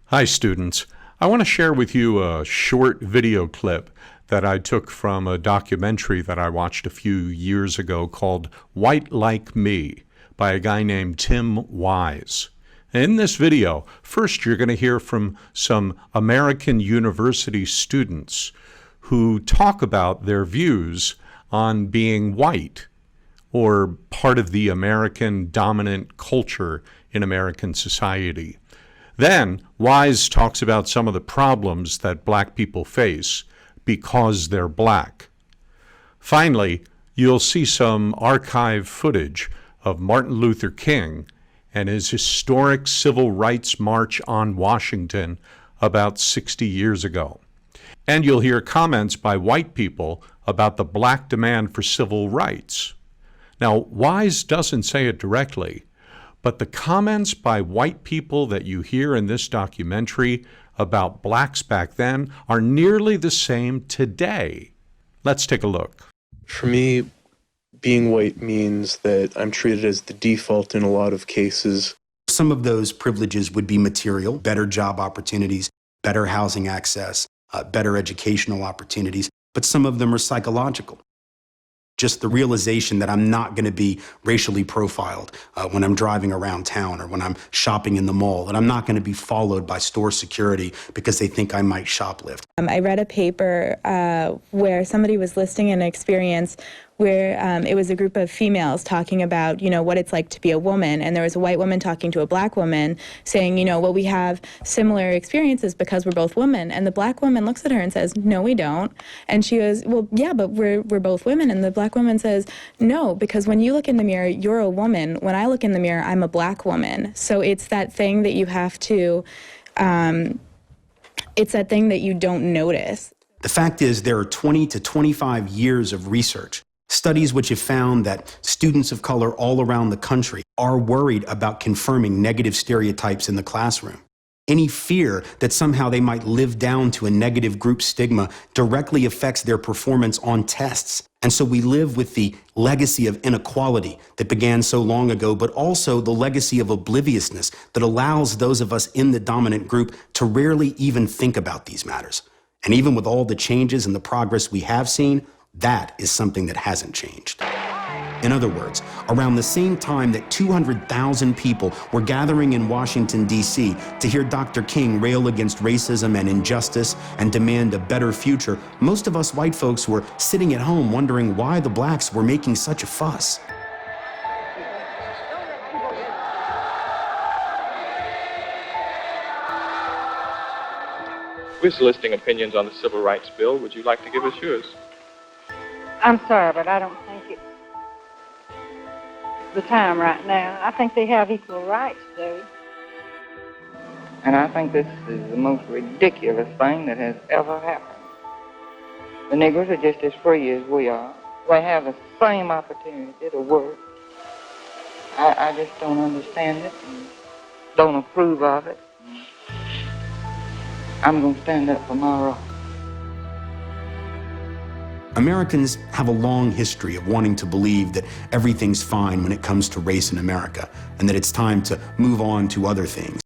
Hi, students. I want to share with you a short video clip that I took from a documentary that I watched a few years ago called White Like Me by a guy named Tim Wise. In this video, first you're going to hear from some American university students who talk about their views on being white or part of the American dominant culture in American society. Then, Wise talks about some of the problems that black people face because they're black. Finally, you'll see some archive footage of Martin Luther King and his historic civil rights march on Washington about 60 years ago. And you'll hear comments by white people about the black demand for civil rights. Now, Wise doesn't say it directly, but the comments by white people that you hear in this documentary about blacks back then are nearly the same today. Let's take a look. For me, being white means that I'm treated as the default in a lot of cases. Some of those privileges would be material, better job opportunities, better housing access, better educational opportunities, but some of them are psychological. Just the realization that I'm not going to be racially profiled when I'm driving around town or when I'm shopping in the mall, that I'm not going to be followed by store security because they think I might shoplift. I read a paper where somebody was listing an experience where it was a group of females talking about, what it's like to be a woman. And there was a white woman talking to a black woman saying, well, we have similar experiences because we're both women. And the black woman looks at her and says, no, we don't. And she goes, well, yeah, but we're both women. And the black woman says, no, because when you look in the mirror, you're a woman. When I look in the mirror, I'm a black woman. So it's that thing that you have to, it's that thing that you don't notice. The fact is there are 20 to 25 years of research, studies which have found that students of color all around the country are worried about confirming negative stereotypes in the classroom. Any fear that somehow they might live down to a negative group stigma directly affects their performance on tests. And so we live with the legacy of inequality that began so long ago, but also the legacy of obliviousness that allows those of us in the dominant group to rarely even think about these matters. And even with all the changes and the progress we have seen, that is something that hasn't changed. In other words, around the same time that 200,000 people were gathering in Washington, D.C. to hear Dr. King rail against racism and injustice and demand a better future, most of us white folks were sitting at home wondering why the blacks were making such a fuss. We're soliciting opinions on the Civil Rights Bill. Would you like to give us yours? I'm sorry, but I don't think it's the time right now. I think they have equal rights, though. And I think this is the most ridiculous thing that has ever happened. The Negroes are just as free as we are. They have the same opportunity to work. I just don't understand it and don't approve of it. I'm going to stand up for my rights. Americans have a long history of wanting to believe that everything's fine when it comes to race in America, and that it's time to move on to other things.